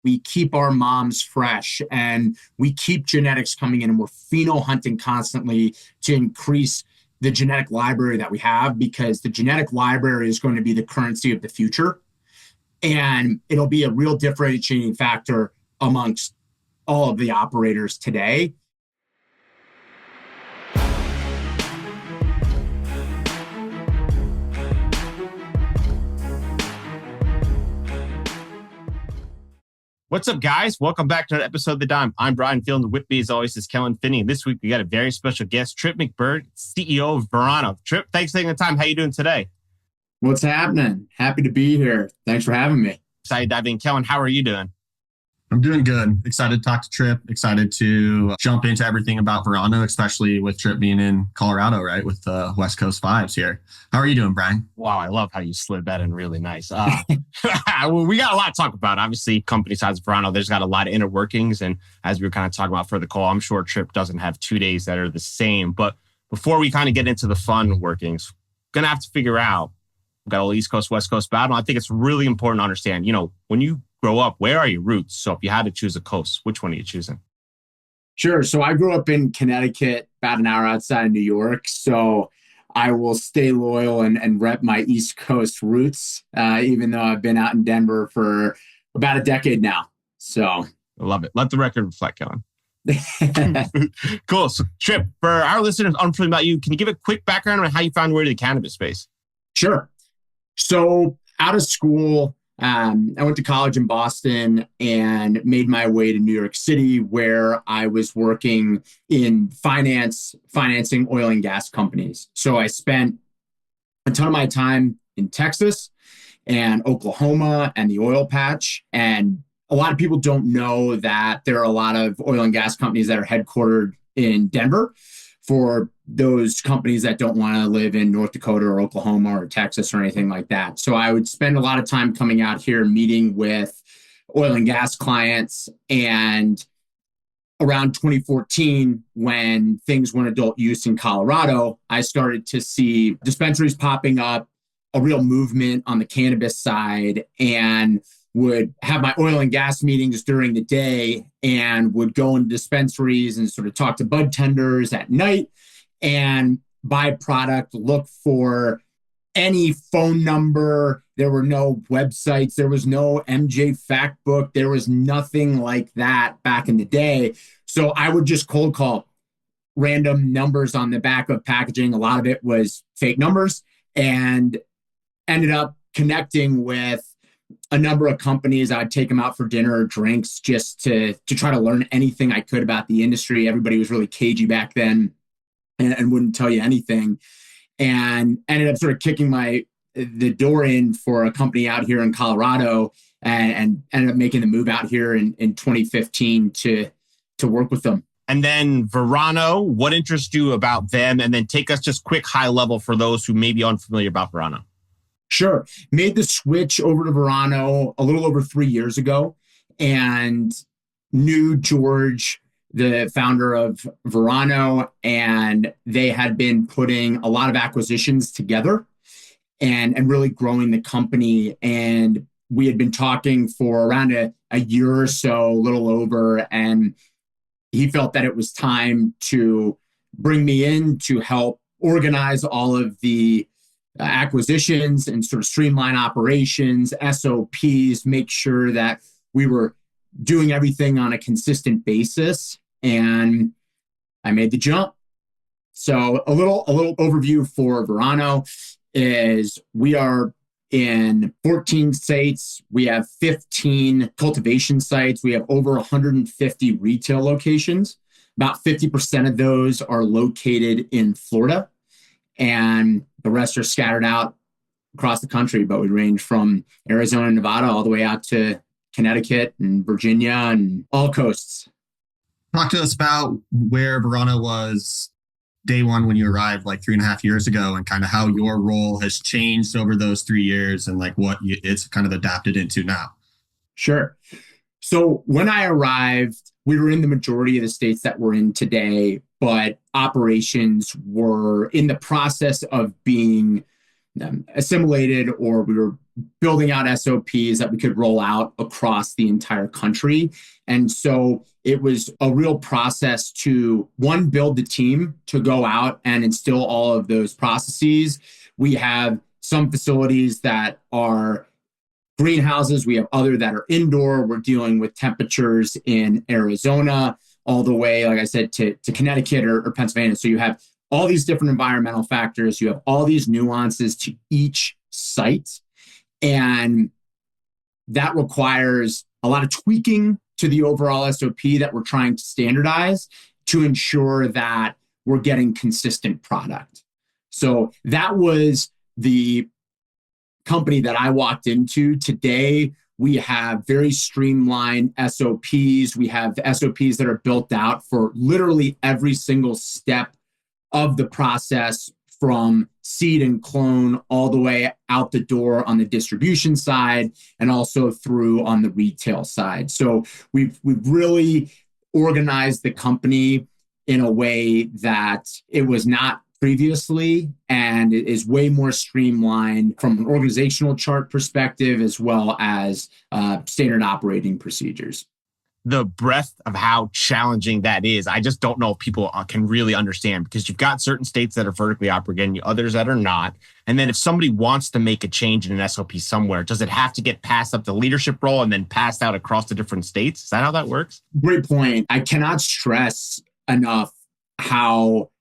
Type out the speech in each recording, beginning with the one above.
We keep our moms fresh and we keep genetics coming in and we're pheno hunting constantly to increase the genetic library that we have because the genetic library is going to be the currency of the future. And it'll be a real differentiating factor amongst all of the operators today. What's up, guys? Welcome back to another episode of The Dime. I'm Brian Field, and with me, as always, is Kellen Finney. This week, we got a very special guest, Trip McDermott, CEO of Verano. Trip, thanks for taking the time. How you doing today? What's happening? Happy to be here. Thanks for having me. Excited to dive in. Kellen, how are you doing? I'm doing good. Excited to talk to Tripp. Excited to jump into everything about Verano, especially with Tripp being in Colorado, right? With the West Coast vibes here. How are you doing, Brian? Wow, I love how you slid that in really nice. Well, we got a lot to talk about. Obviously, company size of Verano, there's got a lot of inner workings. And as we were kind of talking about for the call, I'm sure Tripp doesn't have 2 days that are the same. But before we kind of get into the fun workings, going to have to figure out, we've got a little East Coast, West Coast battle. I think it's really important to understand, when you grow up, where are your roots? So if you had to choose a coast, which one are you choosing? Sure. So I grew up in Connecticut, about an hour outside of New York. So I will stay loyal and rep my East Coast roots, even though I've been out in Denver for about a decade now. So I love it. Let the record reflect, Kellen. Cool. So Tripp, for our listeners unfamiliar about you, can you give a quick background on how you found your way to the cannabis space? Sure. So out of school, I went to college in Boston and made my way to New York City, where I was working in financing oil and gas companies. So I spent a ton of my time in Texas and Oklahoma and the oil patch. And a lot of people don't know that there are a lot of oil and gas companies that are headquartered in Denver. For those companies that don't want to live in North Dakota or Oklahoma or Texas or anything like that. So I would spend a lot of time coming out here meeting with oil and gas clients. And around 2014, when things went adult use in Colorado, I started to see dispensaries popping up, a real movement on the cannabis side, and would have my oil and gas meetings during the day and would go into dispensaries and sort of talk to bud tenders at night and buy product, look for any phone number. There were no websites. There was no MJ fact book. There was nothing like that back in the day. So I would just cold call random numbers on the back of packaging. A lot of it was fake numbers, and ended up connecting with a number of companies. I'd take them out for dinner or drinks just to try to learn anything I could about the industry. Everybody was really cagey back then and wouldn't tell you anything. And ended up sort of kicking the door in for a company out here in Colorado, and ended up making the move out here in 2015 to work with them. And then Verano, what interests you about them? And then take us just quick high level for those who may be unfamiliar about Verano. Sure. Made the switch over to Verano a little over 3 years ago, and knew George, the founder of Verano, and they had been putting a lot of acquisitions together and really growing the company. And we had been talking for around a year or so, a little over, and he felt that it was time to bring me in to help organize all of the acquisitions and sort of streamline operations, SOPs, make sure that we were doing everything on a consistent basis. And I made the jump. So a little overview for Verano is we are in 14 states. We have 15 cultivation sites. We have over 150 retail locations. About 50% of those are located in Florida, and the rest are scattered out across the country. But we range from Arizona and Nevada all the way out to Connecticut and Virginia and all coasts. Talk to us about where Verano was day one when you arrived like 3.5 years ago, and kind of how your role has changed over those 3 years and like what it's kind of adapted into now. Sure. So when I arrived, we were in the majority of the states that we're in today, but operations were in the process of being assimilated, or we were building out SOPs that we could roll out across the entire country. And so it was a real process to, one, build the team to go out and instill all of those processes. We have some facilities that are greenhouses. We have other that are indoor. We're dealing with temperatures in Arizona all the way, like I said, to Connecticut or Pennsylvania. So you have all these different environmental factors. You have all these nuances to each site. And that requires a lot of tweaking to the overall SOP that we're trying to standardize to ensure that we're getting consistent product. So that was the company that I walked into. Today, we have very streamlined SOPs. We have SOPs that are built out for literally every single step of the process, from seed and clone all the way out the door on the distribution side and also through on the retail side. So we've really organized the company in a way that it was not previously, and it is way more streamlined from an organizational chart perspective as well as standard operating procedures. The breadth of how challenging that is, I just don't know if people can really understand, because you've got certain states that are vertically operating, others that are not. And then if somebody wants to make a change in an SOP somewhere, does it have to get passed up the leadership role and then passed out across the different states? Is that how that works? Great point. I cannot stress enough how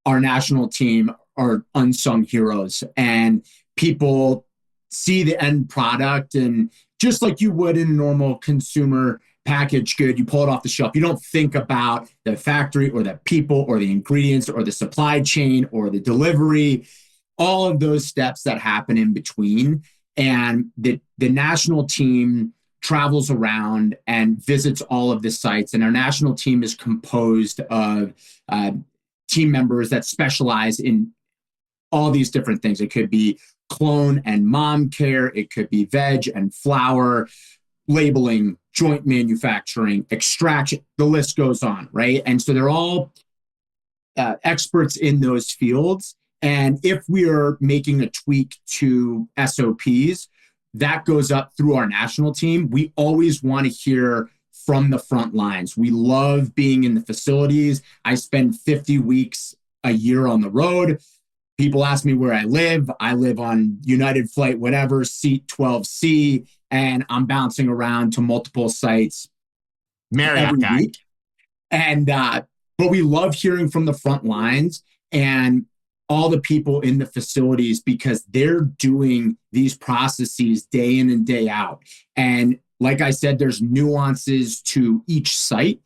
our national team are unsung heroes, and people see the end product, and just like you would in a normal consumer packaged good, you pull it off the shelf. You don't think about the factory or the people or the ingredients or the supply chain or the delivery, all of those steps that happen in between. And the national team travels around and visits all of the sites. And our national team is composed of team members that specialize in all these different things. It could be clone and mom care. It could be veg and flower, labeling, joint manufacturing, extraction, the list goes on, right? And so they're all experts in those fields. And if we are making a tweak to SOPs, that goes up through our national team. We always want to hear from the front lines. We love being in the facilities. I spend 50 weeks a year on the road. People ask me where I live. I live on United Flight, whatever, seat 12C, and I'm bouncing around to multiple sites every week. And but we love hearing from the front lines and all the people in the facilities, because they're doing these processes day in and day out. And like I said, there's nuances to each site,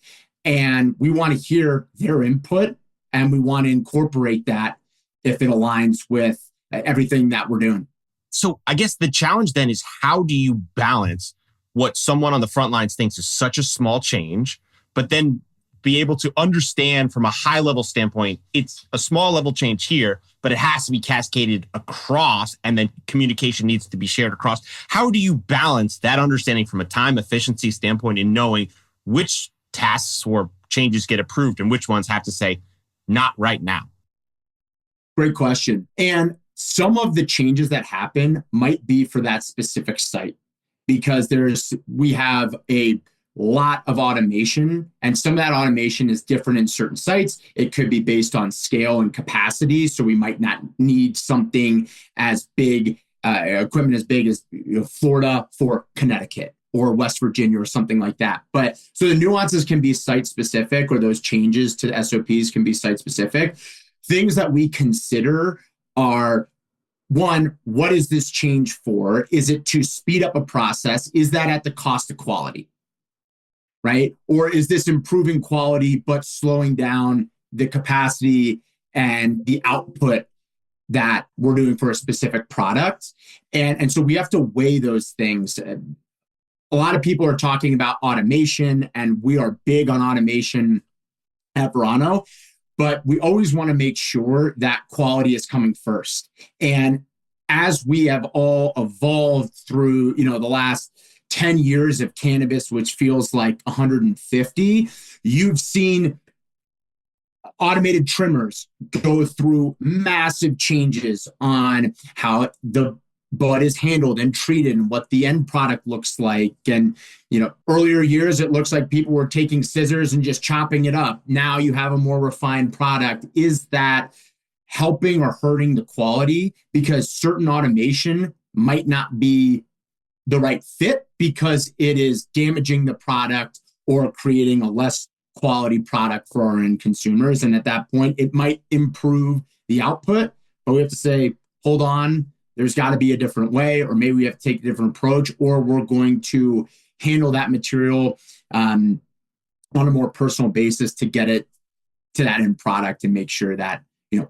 and we want to hear their input, and we want to incorporate that if it aligns with everything that we're doing. So I guess the challenge then is, how do you balance what someone on the front lines thinks is such a small change, but then be able to understand from a high level standpoint, it's a small level change here, but it has to be cascaded across, and then communication needs to be shared across. How do you balance that understanding from a time efficiency standpoint in knowing which tasks or changes get approved and which ones have to say, not right now? Great question. And some of the changes that happen might be for that specific site, because we have a lot of automation, and some of that automation is different in certain sites. It could be based on scale and capacity. So we might not need something as big, equipment as big as Florida for Connecticut or West Virginia or something like that. But so the nuances can be site specific, or those changes to SOPs can be site specific. Things that we consider are, one, what is this change for? Is it to speed up a process? Is that at the cost of quality? Right? Or is this improving quality but slowing down the capacity and the output that we're doing for a specific product? And so we have to weigh those things. A lot of people are talking about automation, and we are big on automation at Verano, but we always want to make sure that quality is coming first. And as we have all evolved through, the last 10 years of cannabis, which feels like 150, you've seen automated trimmers go through massive changes on how the bud is handled and treated and what the end product looks like. And, earlier years, it looks like people were taking scissors and just chopping it up. Now you have a more refined product. Is that helping or hurting the quality? Because certain automation might not be the right fit because it is damaging the product or creating a less quality product for our end consumers. And at that point, it might improve the output, but we have to say, hold on, there's got to be a different way, or maybe we have to take a different approach, or we're going to handle that material on a more personal basis to get it to that end product and make sure that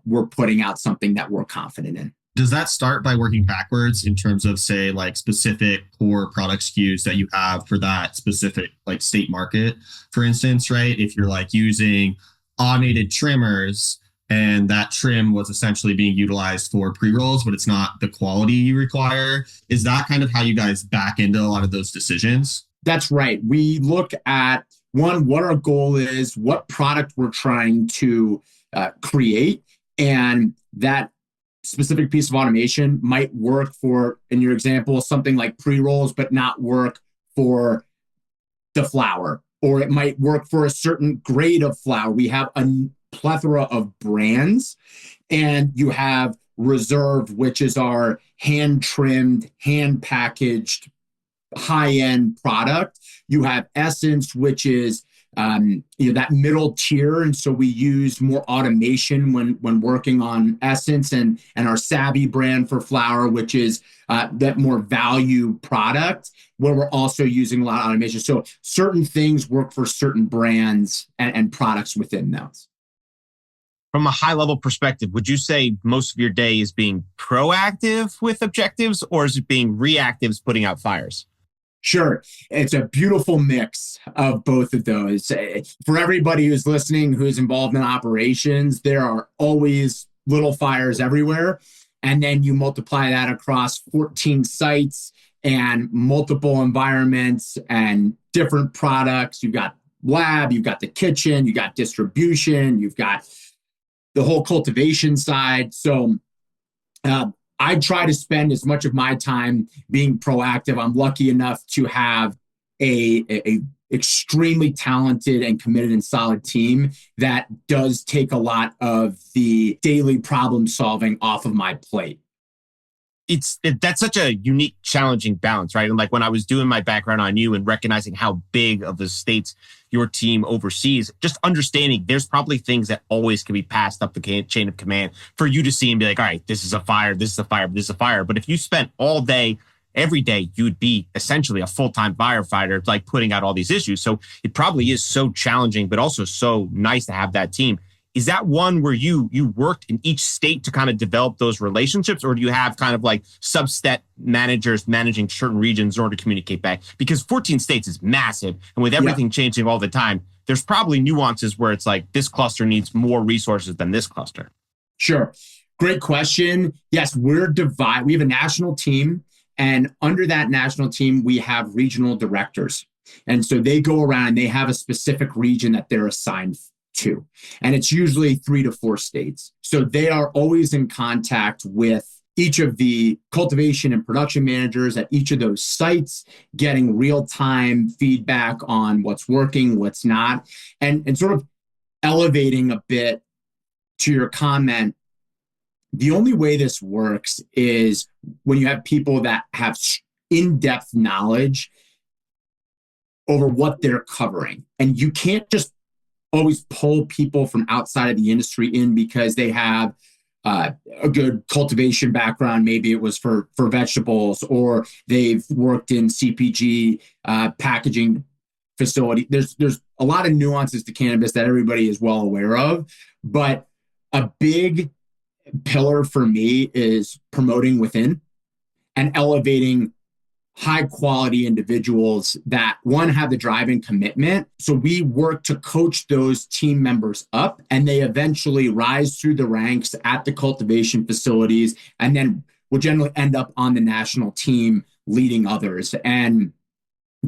we're putting out something that we're confident in. Does that start by working backwards in terms of, say, like specific core product SKUs that you have for that specific like state market, for instance, right? If you're like using automated trimmers and that trim was essentially being utilized for pre-rolls, but it's not the quality you require, is that kind of how you guys back into a lot of those decisions? That's right. We look at one, what our goal is, what product we're trying to create, and that specific piece of automation might work for, in your example, something like pre-rolls, but not work for the flower, or it might work for a certain grade of flower. We have a plethora of brands, and you have Reserve, which is our hand-trimmed, hand-packaged, high-end product. You have Essence, which is that middle tier, and so we use more automation when working on Essence, and our Savvy brand for flower, which is that more value product, where we're also using a lot of automation. So certain things work for certain brands and products within those. From a high level perspective, would you say most of your day is being proactive with objectives, or is it being reactive, putting out fires? Sure. It's a beautiful mix of both of those. For everybody who's listening, who's involved in operations, there are always little fires everywhere. And then you multiply that across 14 sites and multiple environments and different products. You've got lab, you've got the kitchen, you've got distribution, you've got the whole cultivation side. So I try to spend as much of my time being proactive. I'm lucky enough to have a extremely talented and committed and solid team that does take a lot of the daily problem solving off of my plate. That's such a unique, challenging balance, right? And like when I was doing my background on you and recognizing how big of the states your team oversees, just understanding there's probably things that always can be passed up the chain of command for you to see and be like, all right, this is a fire, this is a fire, this is a fire. But if you spent all day, every day, you'd be essentially a full-time firefighter, like putting out all these issues. So it probably is so challenging, but also so nice to have that team. Is that one where you worked in each state to kind of develop those relationships, or do you have kind of like sub-state managers managing certain regions in order to communicate back? Because 14 states is massive, and with everything changing all the time, there's probably nuances where it's like this cluster needs more resources than this cluster. Sure. Great question. Yes, we're divided. We have a national team, and under that national team, we have regional directors. And so they go around and they have a specific region that they're assigned to. And it's usually 3 to 4 states. So they are always in contact with each of the cultivation and production managers at each of those sites, getting real-time feedback on what's working, what's not, and sort of elevating a bit to your comment. The only way this works is when you have people that have in-depth knowledge over what they're covering. And you can't just always pull people from outside of the industry in because they have a good cultivation background. Maybe it was for vegetables, or they've worked in CPG packaging facility. There's a lot of nuances to cannabis that everybody is well aware of, but a big pillar for me is promoting within and elevating high quality individuals that, one, have the drive and commitment. So we work to coach those team members up, and they eventually rise through the ranks at the cultivation facilities, and then will generally end up on the national team leading others. And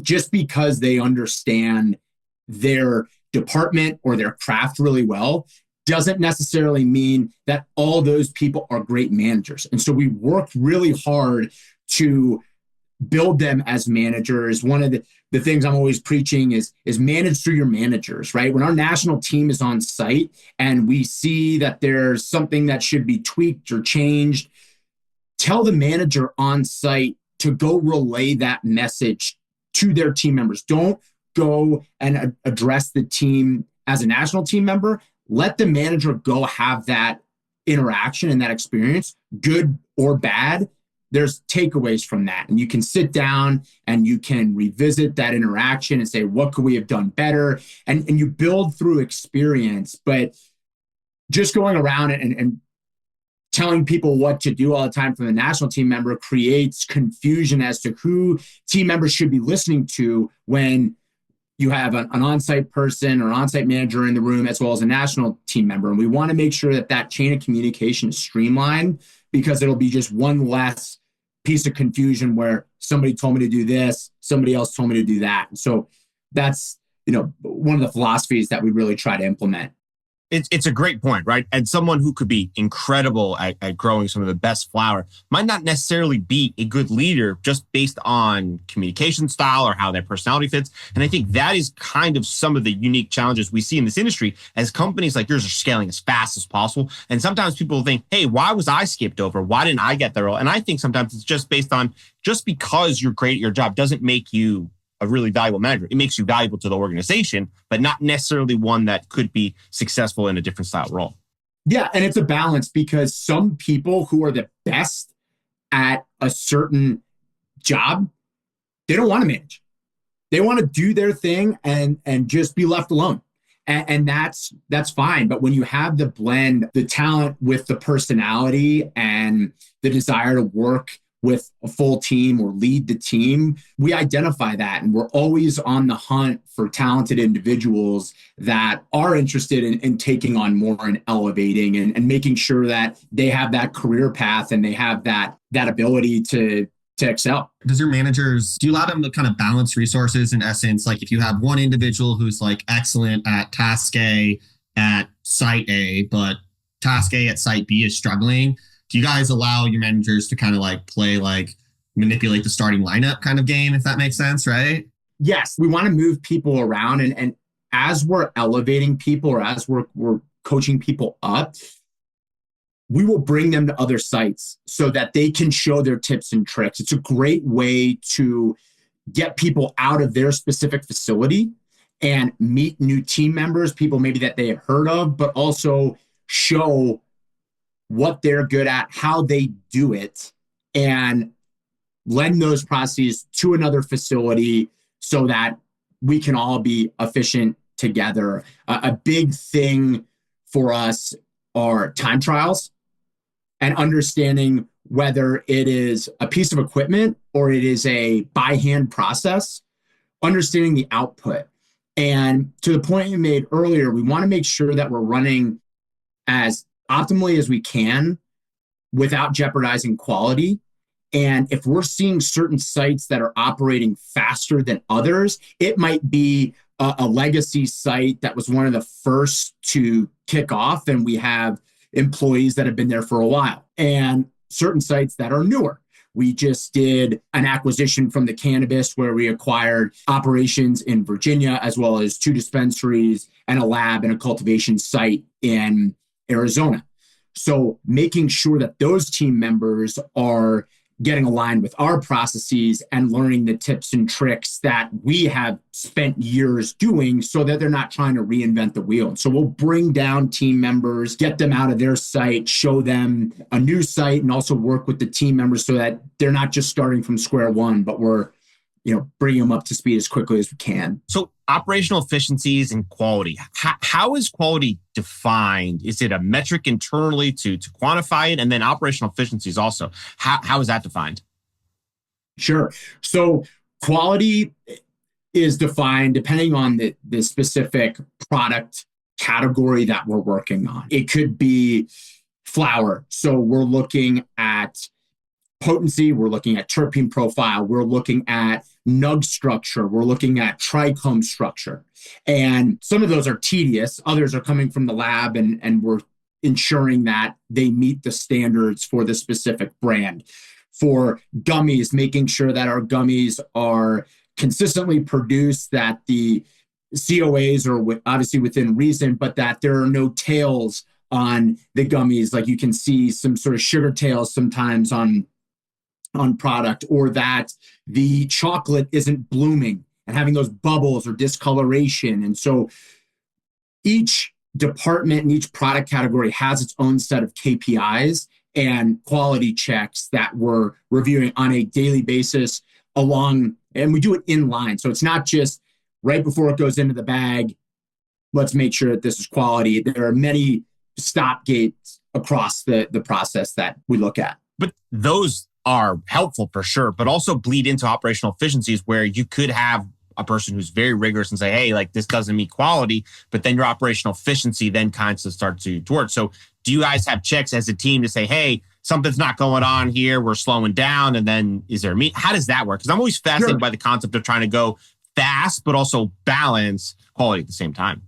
just because they understand their department or their craft really well doesn't necessarily mean that all those people are great managers. And so we work really hard to build them as managers. One of the things I'm always preaching is manage through your managers, right? When our national team is on site and we see that there's something that should be tweaked or changed, tell the manager on site to go relay that message to their team members. Don't go and address the team as a national team member. Let the manager go have that interaction and that experience, good or bad. There's takeaways from that. And you can sit down and you can revisit that interaction and say, what could we have done better? And you build through experience. But just going around and telling people what to do all the time from the national team member creates confusion as to who team members should be listening to when you have an on-site person or on-site manager in the room as well as a national team member. And we want to make sure that that chain of communication is streamlined, because it'll be just one less piece of confusion where somebody told me to do this, somebody else told me to do that. So that's, one of the philosophies that we really try to implement. It's a great point, right? And someone who could be incredible at growing some of the best flower might not necessarily be a good leader just based on communication style or how their personality fits. And I think that is kind of some of the unique challenges we see in this industry as companies like yours are scaling as fast as possible. And sometimes people think, hey, why was I skipped over? Why didn't I get the role? And I think sometimes it's just based on, just because you're great at your job doesn't make you a really valuable manager. It makes you valuable to the organization, but not necessarily one that could be successful in a different style role. Yeah, and it's a balance, because some people who are the best at a certain job, they don't want to manage. They want to do their thing and just be left alone. And that's fine. But when you have the blend, the talent with the personality and the desire to work with a full team or lead the team, we identify that. And we're always on the hunt for talented individuals that are interested in taking on more and elevating and making sure that they have that career path and they have that ability to excel. Do you allow them to kind of balance resources in essence? Like if you have one individual who's like excellent at task A at site A, but task A at site B is struggling, do you guys allow your managers to kind of like play like manipulate the starting lineup kind of game, if that makes sense, right? Yes, we want to move people around. And as we're elevating people or as we're coaching people up, we will bring them to other sites so that they can show their tips and tricks. It's a great way to get people out of their specific facility and meet new team members, people maybe that they have heard of, but also show what they're good at, how they do it, and lend those processes to another facility so that we can all be efficient together. A big thing for us are time trials and understanding whether it is a piece of equipment or it is a by hand process, understanding the output. And to the point you made earlier, we want to make sure that we're running as optimally as we can without jeopardizing quality. And if we're seeing certain sites that are operating faster than others, it might be a legacy site that was one of the first to kick off, and we have employees that have been there for a while, and certain sites that are newer. We just did an acquisition from the Cannabis where we acquired operations in Virginia, as well as 2 dispensaries and a lab and a cultivation site in Arizona. So making sure that those team members are getting aligned with our processes and learning the tips and tricks that we have spent years doing so that they're not trying to reinvent the wheel. So we'll bring down team members, get them out of their site, show them a new site, and also work with the team members so that they're not just starting from square one, but we're bringing them up to speed as quickly as we can. So operational efficiencies and quality, how is quality defined? Is it a metric internally to quantify it? And then operational efficiencies also, how is that defined? Sure. So quality is defined depending on the specific product category that we're working on. It could be flower. So we're looking at potency, we're looking at terpene profile, we're looking at nug structure, we're looking at trichome structure. And some of those are tedious, others are coming from the lab, and we're ensuring that they meet the standards for the specific brand. For gummies, making sure that our gummies are consistently produced, that the COAs are obviously within reason, but that there are no tails on the gummies. Like you can see some sort of sugar tails sometimes on product, or that the chocolate isn't blooming and having those bubbles or discoloration. And so each department and each product category has its own set of KPIs and quality checks that we're reviewing on a daily basis and we do it in line. So it's not just right before it goes into the bag, let's make sure that this is quality. There are many stop gates across the process that we look at. But those are helpful for sure, but also bleed into operational efficiencies where you could have a person who's very rigorous and say, hey, like this doesn't meet quality, but then your operational efficiency then kind of starts to work. So do you guys have checks as a team to say, hey, something's not going on here, we're slowing down, and then is there how does that work? Because I'm always fascinated by the concept of trying to go fast, but also balance quality at the same time.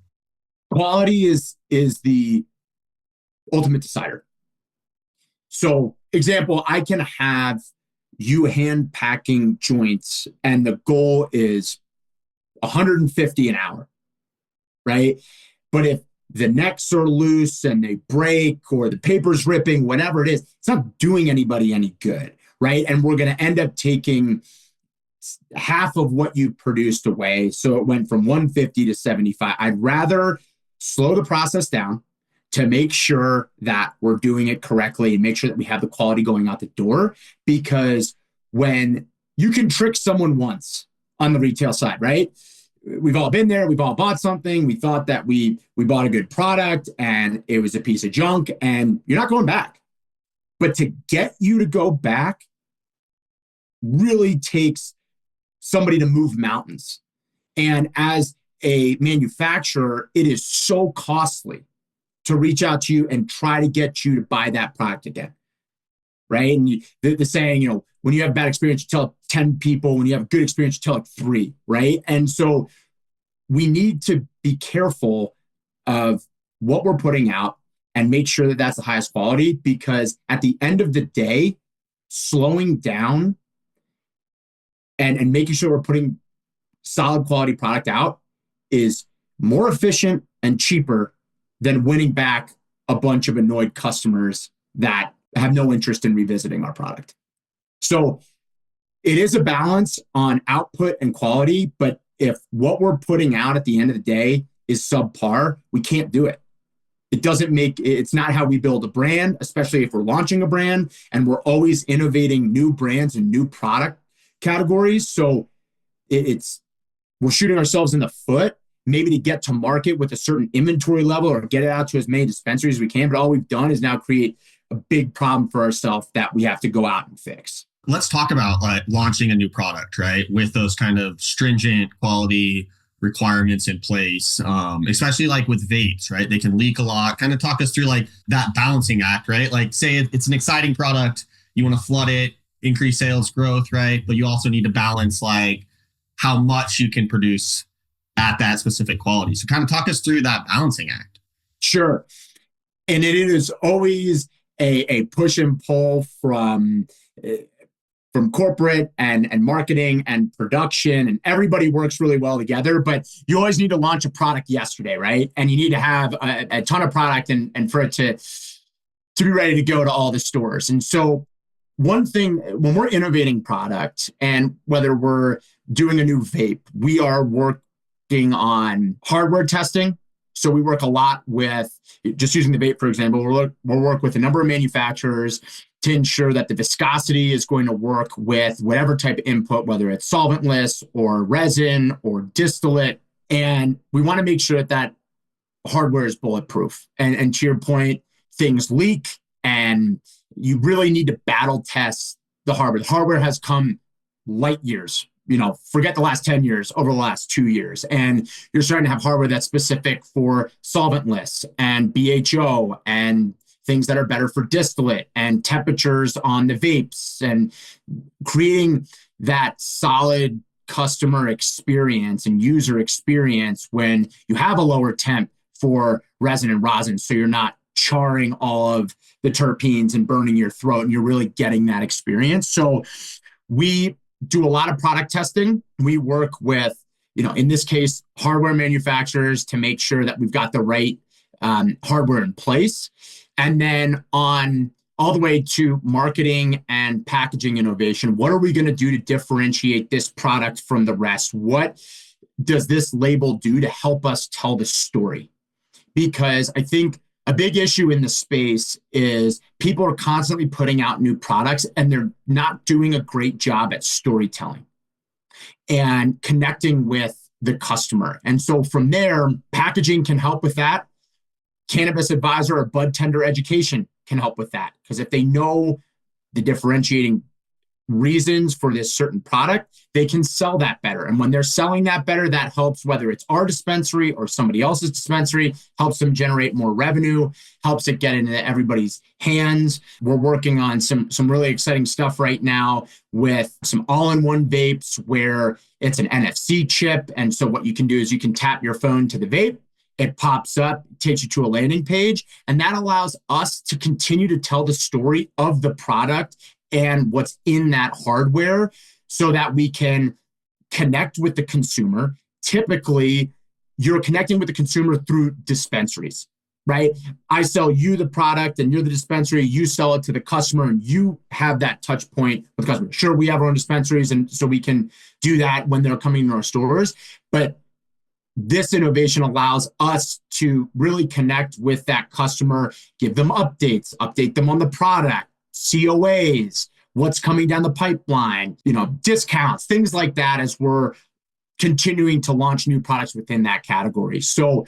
Quality is the ultimate decider. So example, I can have you hand packing joints and the goal is 150 an hour, right? But if the necks are loose and they break or the paper's ripping, whatever it is, it's not doing anybody any good, right? And we're going to end up taking half of what you produced away. So it went from 150 to 75. I'd rather slow the process down to make sure that we're doing it correctly and make sure that we have the quality going out the door. Because when you can trick someone once on the retail side, right? We've all been there. We've all bought something. We thought that we bought a good product and it was a piece of junk and you're not going back. But to get you to go back really takes somebody to move mountains. And as a manufacturer, it is so costly to reach out to you and try to get you to buy that product again, right? And the saying, when you have a bad experience, you tell 10 people. When you have a good experience, you tell like 3, right? And so we need to be careful of what we're putting out and make sure that that's the highest quality, because at the end of the day, slowing down and making sure we're putting solid quality product out is more efficient and cheaper than winning back a bunch of annoyed customers that have no interest in revisiting our product. So it is a balance on output and quality, but if what we're putting out at the end of the day is subpar, we can't do it. It's not how we build a brand, especially if we're launching a brand and we're always innovating new brands and new product categories. So we're shooting ourselves in the foot, maybe to get to market with a certain inventory level or get it out to as many dispensaries as we can. But all we've done is now create a big problem for ourselves that we have to go out and fix. Let's talk about launching a new product, right? With those kind of stringent quality requirements in place, especially like with vapes, right? They can leak a lot. Kind of talk us through like that balancing act, right? Like say it's an exciting product, you want to flood it, increase sales growth, right? But you also need to balance like how much you can produce at that specific quality. So kind of talk us through that balancing act. Sure. And it is always a push and pull from corporate and marketing and production, and everybody works really well together, but you always need to launch a product yesterday, right? And you need to have a ton of product and for it to be ready to go to all the stores. And so one thing, when we're innovating product and whether we're doing a new vape, we are working on hardware testing. So we work a lot with, just using the vape, for example, we'll work with a number of manufacturers to ensure that the viscosity is going to work with whatever type of input, whether it's solventless or resin or distillate. And we want to make sure that hardware is bulletproof. And to your point, things leak and you really need to battle test the hardware. The hardware has come light years. Forget the last 10 years, over the last 2 years. And you're starting to have hardware that's specific for solventless and BHO and things that are better for distillate and temperatures on the vapes and creating that solid customer experience and user experience when you have a lower temp for resin and rosin. So you're not charring all of the terpenes and burning your throat, and you're really getting that experience. So we do a lot of product testing. We work with, in this case, hardware manufacturers to make sure that we've got the right hardware in place. And then on all the way to marketing and packaging innovation, what are we going to do to differentiate this product from the rest? What does this label do to help us tell the story? Because I think a big issue in the space is people are constantly putting out new products and they're not doing a great job at storytelling and connecting with the customer. And so from there, packaging can help with that. Cannabis advisor or bud tender education can help with that. Because if they know the differentiating reasons for this certain product, they can sell that better. And when they're selling that better, that helps, whether it's our dispensary or somebody else's dispensary, helps them generate more revenue, helps it get into everybody's hands. We're working on some really exciting stuff right now with some all-in-one vapes where it's an NFC chip. And so what you can do is you can tap your phone to the vape, it pops up, takes you to a landing page, and that allows us to continue to tell the story of the product and what's in that hardware so that we can connect with the consumer. Typically, you're connecting with the consumer through dispensaries, right? I sell you the product and you're the dispensary, you sell it to the customer and you have that touch point with the customer. Sure, we have our own dispensaries and so we can do that when they're coming to our stores, but this innovation allows us to really connect with that customer, give them updates, update them on the product, COAs, what's coming down the pipeline, discounts, things like that as we're continuing to launch new products within that category. So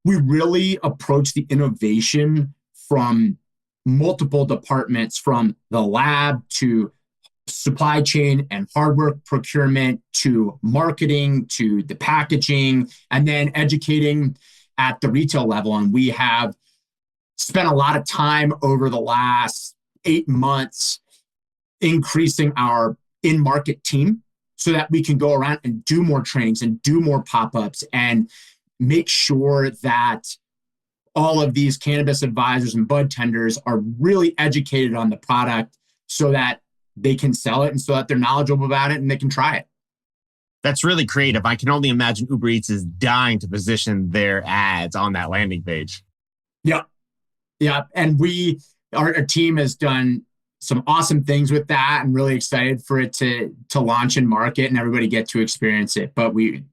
we really approach the innovation from multiple departments, from the lab to supply chain and hardware procurement to marketing to the packaging, and then educating at the retail level. And we have spent a lot of time over the last 8 months increasing our in-market team so that we can go around and do more trainings and do more pop-ups and make sure that all of these cannabis advisors and bud tenders are really educated on the product so that they can sell it and so that they're knowledgeable about it and they can try it. That's really creative. I can only imagine Uber Eats is dying to position their ads on that landing page. Yeah. And our team has done some awesome things with that and really excited for it to launch and market and everybody get to experience it. But we've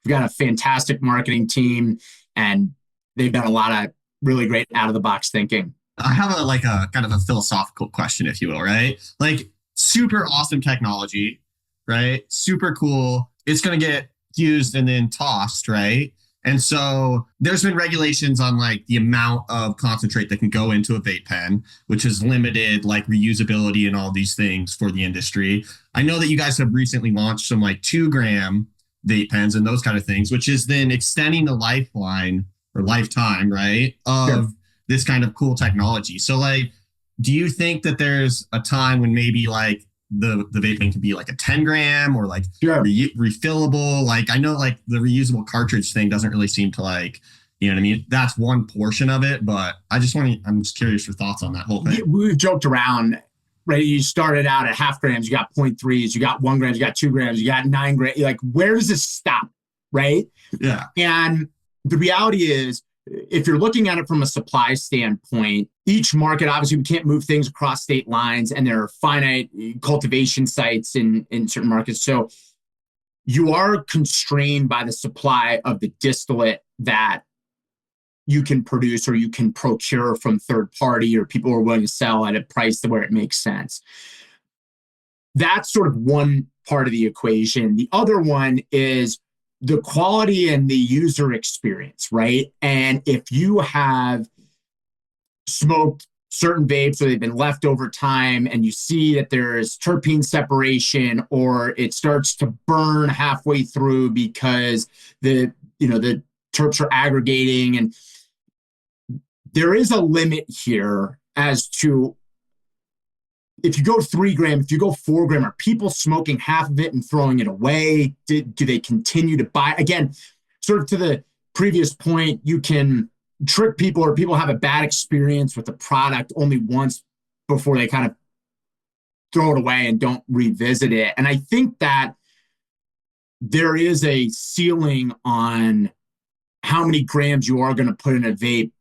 got a fantastic marketing team and they've done a lot of really great out of the box thinking. I have a kind of a philosophical question, if you will, right? Like, super awesome technology, right? Super cool. It's going to get used and then tossed, right? And so there's been regulations on like the amount of concentrate that can go into a vape pen, which has limited like reusability and all these things for the industry. I know that you guys have recently launched some like 2-gram vape pens and those kind of things, which is then extending the lifeline or lifetime, right, of this kind of cool technology. So like, do you think that there's a time when maybe like the vaping could be like a 10-gram or like refillable? Like, I know like the reusable cartridge thing doesn't really seem to like, you know what I mean? That's one portion of it, but I'm just curious your thoughts on that whole thing. We've joked around, right? You started out at half grams, you got 0.3s, you got 1 grams, you got 2 grams, you got 9 grams. Like, where does this stop? Right? Yeah. And the reality is, if you're looking at it from a supply standpoint, each market, obviously, we can't move things across state lines, and there are finite cultivation sites in certain markets. So you are constrained by the supply of the distillate that you can produce or you can procure from third party or people who are willing to sell at a price where it makes sense. That's sort of one part of the equation. The other one is the quality and the user experience, right? And if you have smoked certain vapes or they've been left over time and you see that there's terpene separation or it starts to burn halfway through because the terps are aggregating, and there is a limit here as to if you go 3 gram, if you go 4 gram, are people smoking half of it and throwing it away? Do they continue to buy? Again, sort of to the previous point, you can trick people or people have a bad experience with the product only once before they kind of throw it away and don't revisit it. And I think that there is a ceiling on how many grams you are going to put in a vape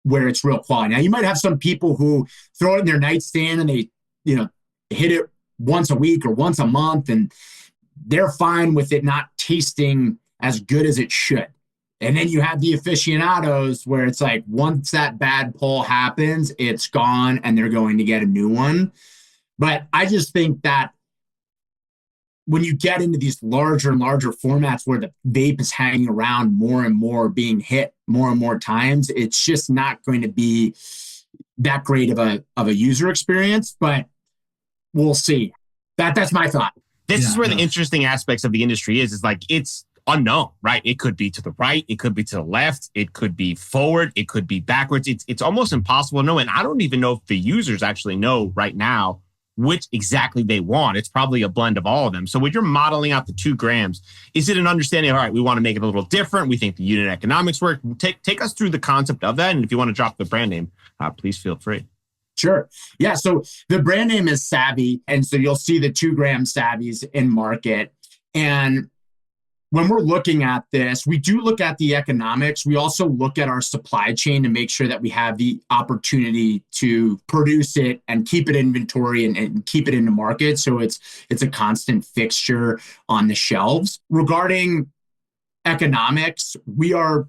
where it's real quality. Now, you might have some people who throw it in their nightstand and they, hit it once a week or once a month, and they're fine with it not tasting as good as it should. And then you have the aficionados where it's like, once that bad pull happens, it's gone and they're going to get a new one. But I just think that when you get into these larger and larger formats where the vape is hanging around more and more, being hit more and more times, it's just not going to be that great of a user experience. But we'll see. That's my thought. This is where the interesting aspects of the industry is like it's unknown, right? It could be to the right, it could be to the left, it could be forward, it could be backwards. It's almost impossible to know. And I don't even know if the users actually know right now which exactly they want. It's probably a blend of all of them. So when you're modeling out the 2 grams, is it an understanding, all right, we want to make it a little different. We think the unit economics work. Take us through the concept of that. And if you want to drop the brand name, please feel free. Sure. Yeah. So the brand name is Savvy. And so you'll see the 2 gram Savvies in market. And when we're looking at this, we do look at the economics. We also look at our supply chain to make sure that we have the opportunity to produce it and keep it in inventory and keep it in the market. So it's a constant fixture on the shelves. Regarding economics, we are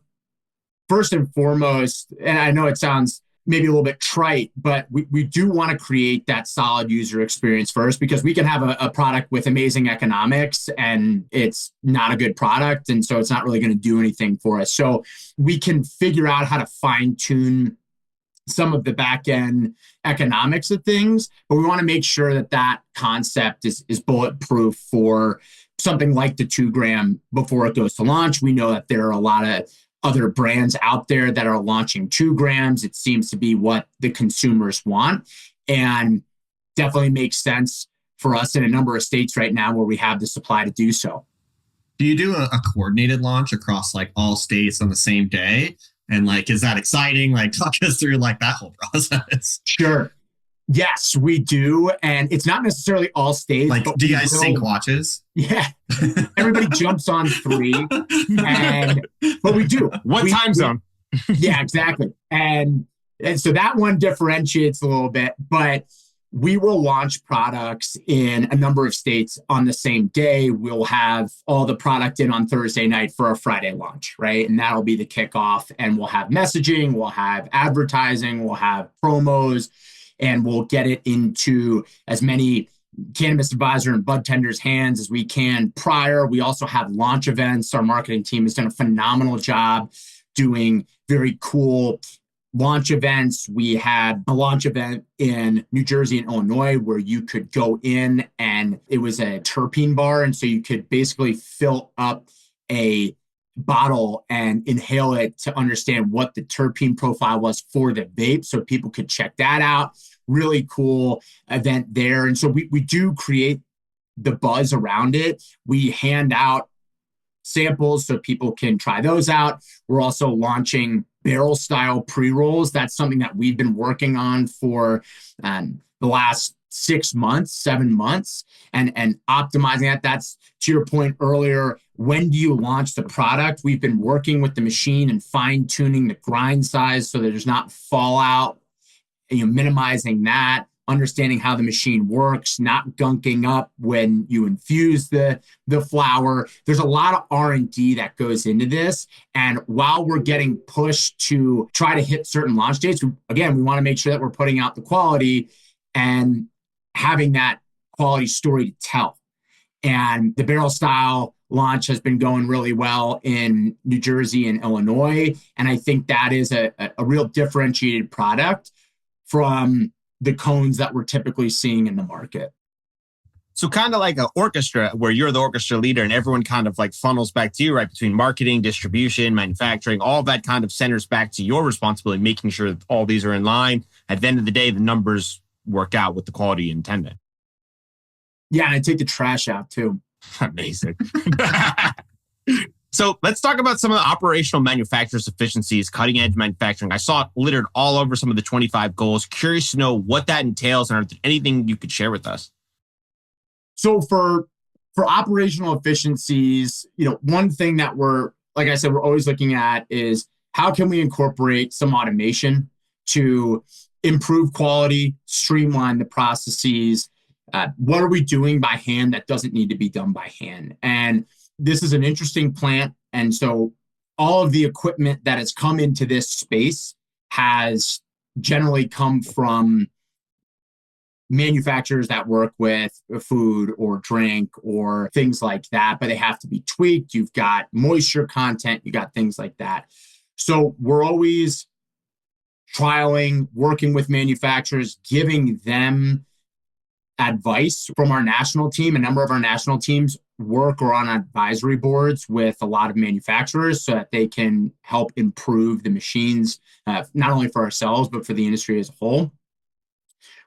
first and foremost, and I know it sounds maybe a little bit trite, but we do want to create that solid user experience first, because we can have a product with amazing economics and it's not a good product. And so it's not really going to do anything for us. So we can figure out how to fine tune some of the back end economics of things, but we want to make sure that that concept is bulletproof for something like the 2 gram before it goes to launch. We know that there are a lot of other brands out there that are launching 2 grams. It seems to be what the consumers want, and definitely makes sense for us in a number of states right now where we have the supply to do so. Do you do a coordinated launch across like all states on the same day? And like, is that exciting? Like, talk us through like that whole process. Sure. Yes, we do. And it's not necessarily all states. Like, do you guys sync watches? Yeah. Everybody jumps on 3. But we do. What time zone? Yeah, exactly. And so that one differentiates a little bit, but we will launch products in a number of states on the same day. We'll have all the product in on Thursday night for our Friday launch, right? And that'll be the kickoff. And we'll have messaging, we'll have advertising, we'll have promos, and we'll get it into as many cannabis advisor and bud tenders' hands as we can prior. We also have launch events. Our marketing team has done a phenomenal job doing very cool launch events. We had a launch event in New Jersey and Illinois where you could go in and it was a terpene bar. And so you could basically fill up a bottle and inhale it to understand what the terpene profile was for the vape, so people could check that out. Really cool event there. And so we do create the buzz around it. We hand out samples so people can try those out. We're also launching barrel style pre-rolls. That's something that we've been working on for the last 7 months, and optimizing that. That's to your point earlier. When do you launch the product? We've been working with the machine and fine tuning the grind size so that there's not fallout, minimizing that, understanding how the machine works, not gunking up when you infuse the flower. There's a lot of R&D that goes into this. And while we're getting pushed to try to hit certain launch dates, again, we want to make sure that we're putting out the quality and having that quality story to tell. And the barrel style launch has been going really well in New Jersey and Illinois. And I think that is a real differentiated product from the cones that we're typically seeing in the market. So kind of like an orchestra where you're the orchestra leader and everyone kind of like funnels back to you, right? Between marketing, distribution, manufacturing, all that kind of centers back to your responsibility, making sure that all these are in line. At the end of the day, the numbers work out with the quality you intended. Yeah, and I take the trash out too. Amazing. So let's talk about some of the operational manufacturers' efficiencies, cutting edge manufacturing. I saw it littered all over some of the 25 goals. Curious to know what that entails and anything you could share with us. So for operational efficiencies, one thing that like I said, we're always looking at is how can we incorporate some automation to improve quality, streamline the processes. What are we doing by hand that doesn't need to be done by hand? And this is an interesting plant. And so all of the equipment that has come into this space has generally come from manufacturers that work with food or drink or things like that, but they have to be tweaked. You've got moisture content, you got things like that. So we're always trialing, working with manufacturers, giving them advice from our national team. A number of our national teams work or on advisory boards with a lot of manufacturers so that they can help improve the machines, not only for ourselves, but for the industry as a whole.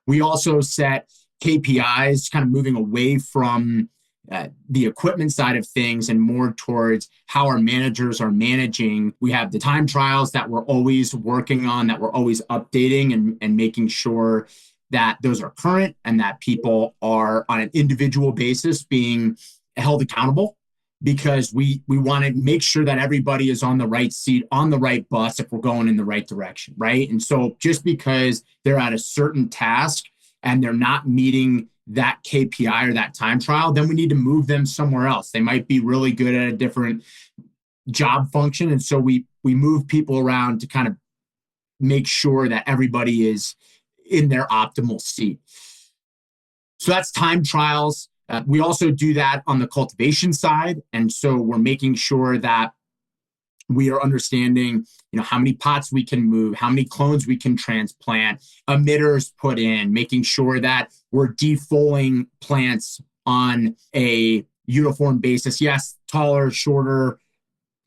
We also set KPIs, kind of moving away from the equipment side of things and more towards how our managers are managing. We have the time trials that we're always working on, that we're always updating and making sure that those are current and that people are on an individual basis being held accountable, because we want to make sure that everybody is on the right seat, on the right bus if we're going in the right direction, right? And so just because they're at a certain task and they're not meeting that KPI or that time trial, then we need to move them somewhere else. They might be really good at a different job function. And so we move people around to kind of make sure that everybody is in their optimal seat. So that's time trials. We also do that on the cultivation side. And so we're making sure that we are understanding, how many pots we can move, how many clones we can transplant, emitters put in, making sure that we're defoliing plants on a uniform basis. Yes, taller, shorter,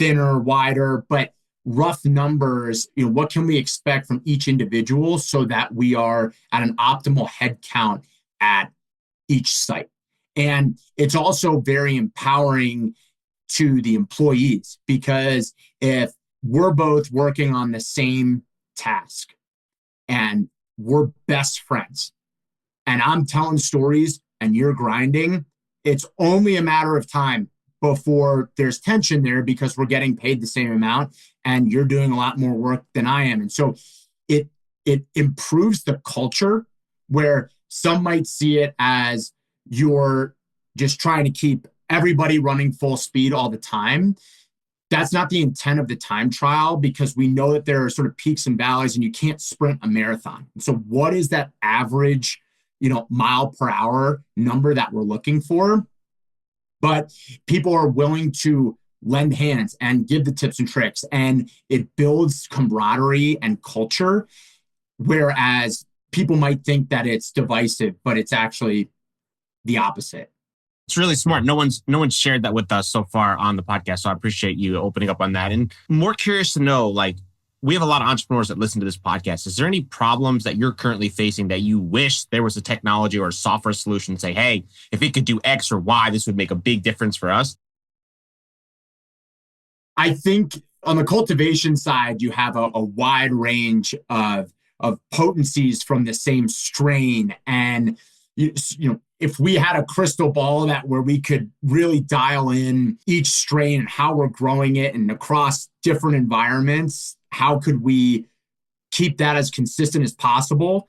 thinner, wider, but rough numbers, what can we expect from each individual so that we are at an optimal head count at each site. And it's also very empowering to the employees, because if we're both working on the same task and we're best friends and I'm telling stories and you're grinding, it's only a matter of time before there's tension there, because we're getting paid the same amount and you're doing a lot more work than I am. And so it improves the culture, where some might see it as you're just trying to keep everybody running full speed all the time. That's not the intent of the time trial, because we know that there are sort of peaks and valleys and you can't sprint a marathon. So what is that average, mile per hour number that we're looking for? But people are willing to lend hands and give the tips and tricks, and it builds camaraderie and culture. Whereas people might think that it's divisive, but it's actually the opposite. It's really smart. No one's shared that with us so far on the podcast. So I appreciate you opening up on that. And more curious to know, we have a lot of entrepreneurs that listen to this podcast. Is there any problems that you're currently facing that you wish there was a technology or a software solution to say, hey, if it could do X or Y, this would make a big difference for us? I think on the cultivation side, you have a wide range of potencies from the same strain. And if we had a crystal ball where we could really dial in each strain and how we're growing it and across different environments, how could we keep that as consistent as possible?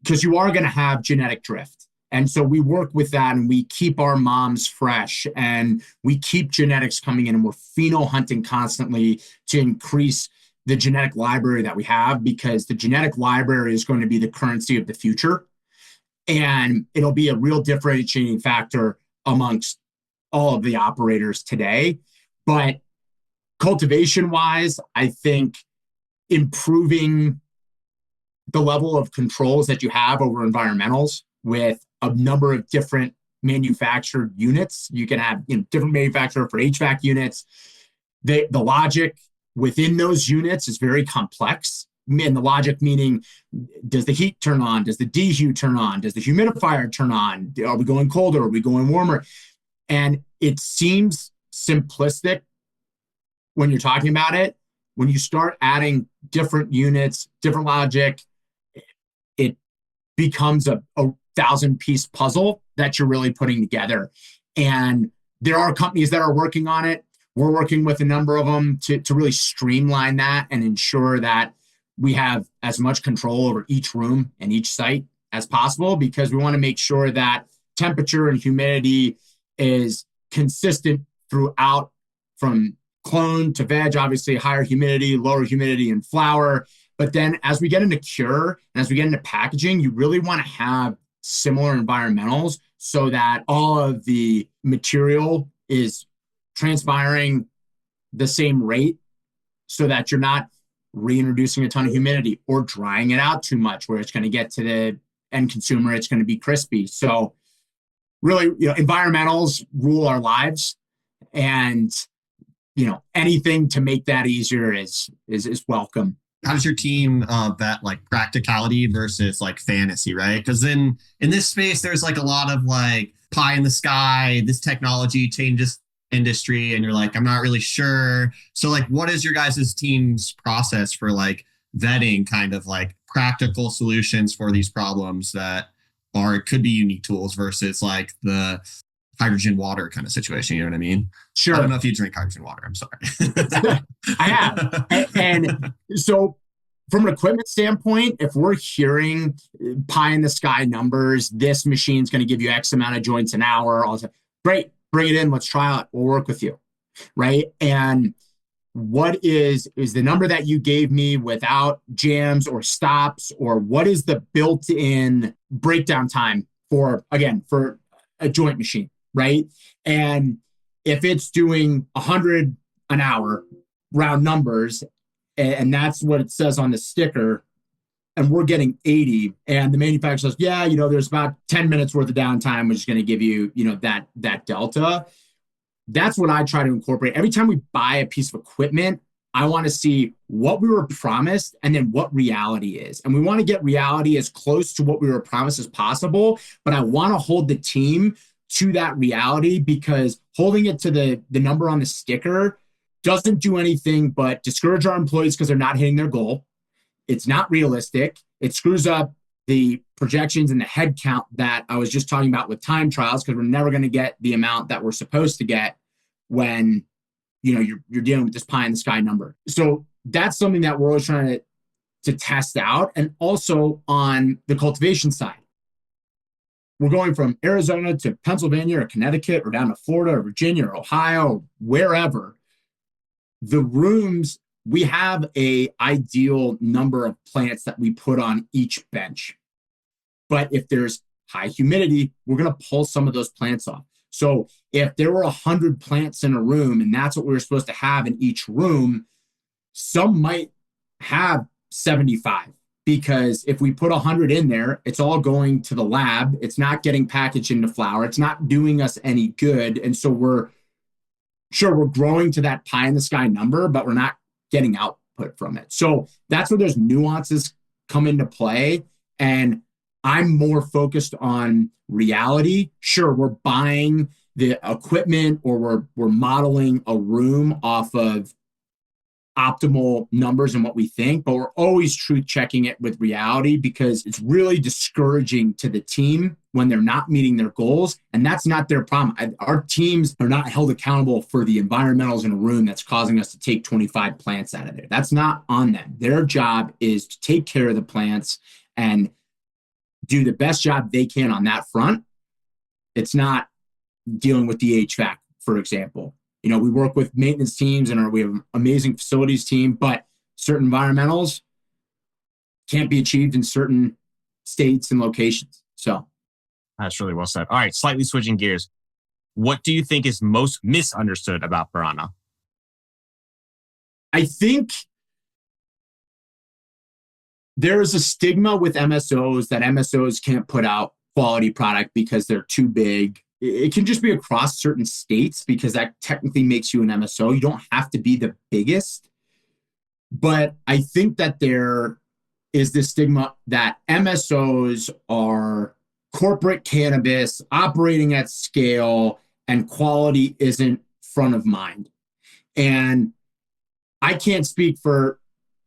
Because you are going to have genetic drift. And so we work with that and we keep our moms fresh and we keep genetics coming in, and we're pheno hunting constantly to increase the genetic library that we have, because the genetic library is going to be the currency of the future. And it'll be a real differentiating factor amongst all of the operators today. But cultivation-wise, I think improving the level of controls that you have over environmentals with a number of different manufactured units. You can have different manufacturer for HVAC units. The logic within those units is very complex. And the logic meaning, does the heat turn on? Does the dehu turn on? Does the humidifier turn on? Are we going colder? Are we going warmer? And it seems simplistic when you're talking about it. When you start adding different units, different logic, it becomes a 1,000-piece puzzle that you're really putting together. And there are companies that are working on it. We're working with a number of them to really streamline that and ensure that we have as much control over each room and each site as possible, because we want to make sure that temperature and humidity is consistent throughout, from clone to veg, obviously higher humidity, lower humidity in flower. But then as we get into cure and as we get into packaging, you really want to have similar environmentals so that all of the material is transpiring the same rate, so that you're not reintroducing a ton of humidity or drying it out too much where it's going to get to the end consumer, it's going to be crispy. So really, environmentals rule our lives, and anything to make that easier is welcome. How does your team vet like practicality versus like fantasy, right? Because in this space, there's like a lot of like pie in the sky, this technology changes industry, and you're like, I'm not really sure. So like, what is your guys' team's process for like vetting kind of like practical solutions for these problems that could be unique tools versus like the hydrogen water kind of situation? You know what I mean? Sure. I don't know if you drink hydrogen water. I'm sorry. I have. And so from an equipment standpoint, if we're hearing pie in the sky numbers, this machine's going to give you X amount of joints an hour, all that, great, bring it in, let's try it, we'll work with you, right? And what is the number that you gave me without jams or stops, or what is the built-in breakdown time for a joint machine, right? And if it's doing 100 an hour, round numbers, and that's what it says on the sticker, and we're getting 80, and the manufacturer says, yeah, there's about 10 minutes worth of downtime, which is going to give you, that delta. That's what I try to incorporate. Every time we buy a piece of equipment, I want to see what we were promised and then what reality is. And we want to get reality as close to what we were promised as possible, but I want to hold the team to that reality, because holding it to the number on the sticker doesn't do anything but discourage our employees because they're not hitting their goal. It's not realistic. It screws up the projections and the head count that I was just talking about with time trials, because we're never going to get the amount that we're supposed to get when you're dealing with this pie in the sky number. So that's something that we're always trying to test out. And also on the cultivation side, we're going from Arizona to Pennsylvania or Connecticut or down to Florida or Virginia or Ohio or wherever. The rooms, we have a ideal number of plants that we put on each bench. But if there's high humidity, we're going to pull some of those plants off. So if there were 100 plants in a room and that's what we were supposed to have in each room, some might have 75, because if we put 100 in there, it's all going to the lab. It's not getting packaged into flour. It's not doing us any good. And so we're growing to that pie in the sky number, but we're not getting output from it. So that's where those nuances come into play. And I'm more focused on reality. Sure, we're buying the equipment or we're modeling a room off of optimal numbers and what we think, but we're always truth checking it with reality, because it's really discouraging to the team when they're not meeting their goals. And that's not their problem. Our teams are not held accountable for the environmentals in a room that's causing us to take 25 plants out of there. That's not on them. Their job is to take care of the plants and do the best job they can on that front. It's not dealing with the HVAC, for example. We work with maintenance teams and we have an amazing facilities team, but certain environmentals can't be achieved in certain states and locations. So that's really well said. All right, slightly switching gears. What do you think is most misunderstood about Verano? I think there is a stigma with MSOs that MSOs can't put out quality product because they're too big it can just be across certain states because that technically makes you an MSO. You don't have to be the biggest. But I think that there is this stigma that MSOs are corporate cannabis operating at scale and quality isn't front of mind. And I can't speak for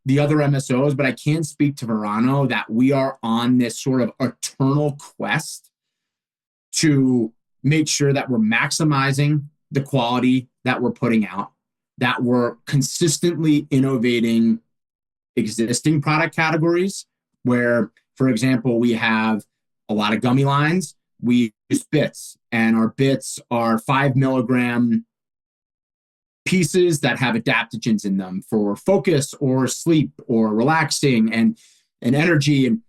the other MSOs, but I can speak to Verano that we are on this sort of eternal quest to make sure that we're maximizing the quality that we're putting out, that we're consistently innovating existing product categories where, for example, we have a lot of gummy lines. We use bits, and our bits are 5 milligram pieces that have adaptogens in them for focus or sleep or relaxing and energy. And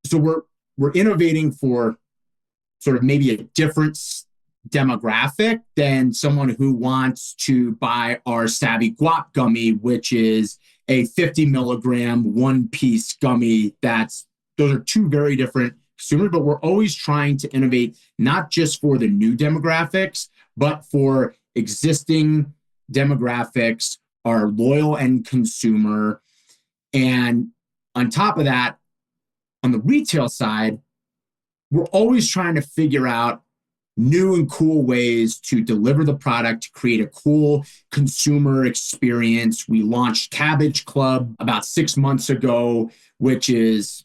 so we're innovating for sort of maybe a different demographic than someone who wants to buy our Savvy Guap gummy, which is a 50 milligram one piece gummy. Those are two very different consumers, but we're always trying to innovate, not just for the new demographics, but for existing demographics, our loyal end consumer. And on top of that, on the retail side, we're always trying to figure out new and cool ways to deliver the product, to create a cool consumer experience. We launched Cabbage Club about 6 months ago, which was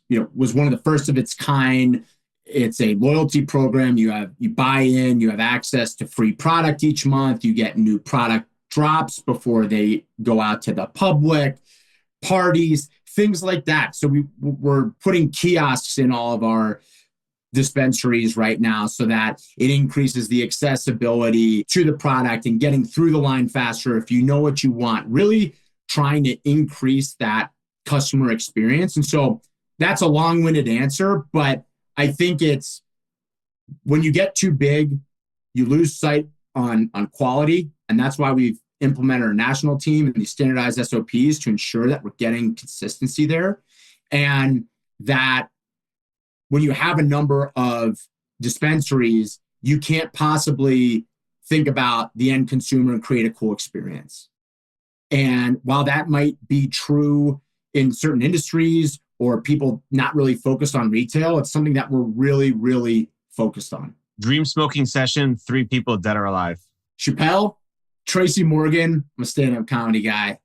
one of the first of its kind. It's a loyalty program. You buy in, you have access to free product each month. You get new product drops before they go out to the public, parties, things like that. So we're putting kiosks in all of our dispensaries right now so that it increases the accessibility to the product and getting through the line faster if you know what you want, really trying to increase that customer experience. And so that's a long-winded answer, but I think it's when you get too big, you lose sight on quality. And that's why we've implemented our national team and these standardized SOPs to ensure that we're getting consistency there. And that when you have a number of dispensaries, you can't possibly think about the end consumer and create a cool experience. And while that might be true in certain industries or people not really focused on retail, it's something that we're really, really focused on. Dream smoking session, 3 people dead or alive. Chappelle, Tracy Morgan, I'm a stand-up comedy guy.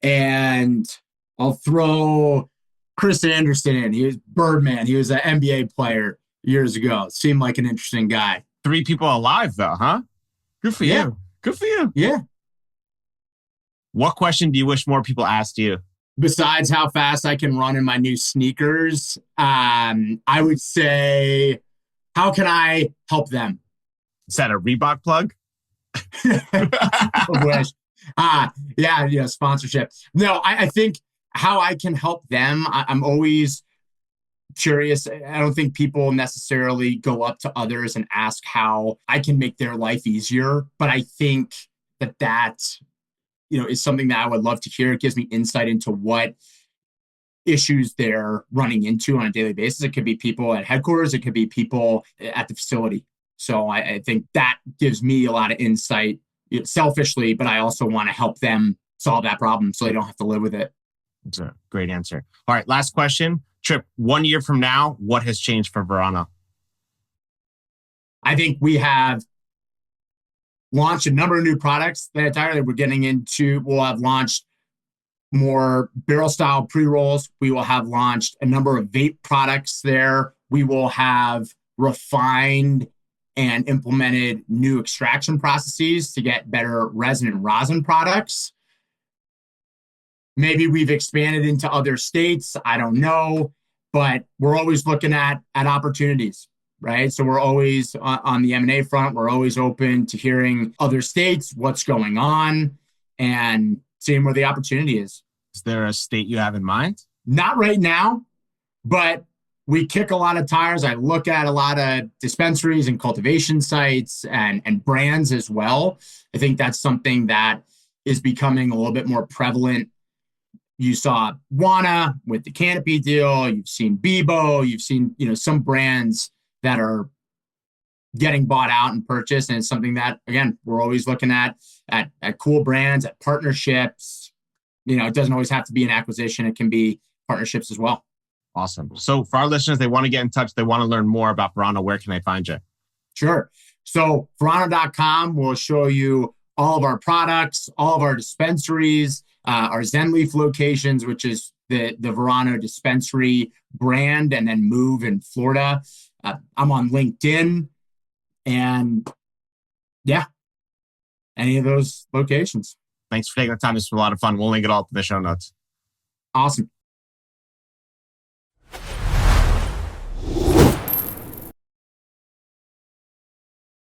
And I'll throw Chris Anderson in. He was Birdman. He was an NBA player years ago. Seemed like an interesting guy. 3 people alive, though, huh? Good for you. Good for you. Yeah. What question do you wish more people asked you? Besides how fast I can run in my new sneakers, I would say, how can I help them? Is that a Reebok plug? I wish. Yeah, sponsorship. No, I think how I can help them, I'm always curious. I don't think people necessarily go up to others and ask how I can make their life easier. But I think that is something that I would love to hear. It gives me insight into what issues they're running into on a daily basis. It could be people at headquarters. It could be people at the facility. So I think that gives me a lot of insight selfishly, but I also want to help them solve that problem so they don't have to live with it. That's a great answer. All right, last question. Tripp, 1 year from now, what has changed for Verano? I think we have launched a number of new products that entirely we're getting into. We'll have launched more barrel style pre-rolls. We will have launched a number of vape products there. We will have refined and implemented new extraction processes to get better resin and rosin products. Maybe we've expanded into other states. I don't know, but we're always looking at opportunities, right? So we're always on the M&A front. We're always open to hearing other states, what's going on, and seeing where the opportunity is. Is there a state you have in mind? Not right now, but we kick a lot of tires. I look at a lot of dispensaries and cultivation sites and brands as well. I think that's something that is becoming a little bit more prevalent. You saw Wana with the Canopy deal. You've seen Bebo. You've seen some brands that are getting bought out and purchased. And it's something that, again, we're always looking at cool brands, at partnerships. It doesn't always have to be an acquisition. It can be partnerships as well. Awesome. So for our listeners, they want to get in touch. They want to learn more about Verano. Where can they find you? Sure. So Verano.com will show you all of our products, all of our dispensaries, our Zenleaf locations, which is the Verano dispensary brand, and then Move in Florida. I'm on LinkedIn, and yeah, any of those locations. Thanks for taking the time. This was a lot of fun. We'll link it all to the show notes. Awesome.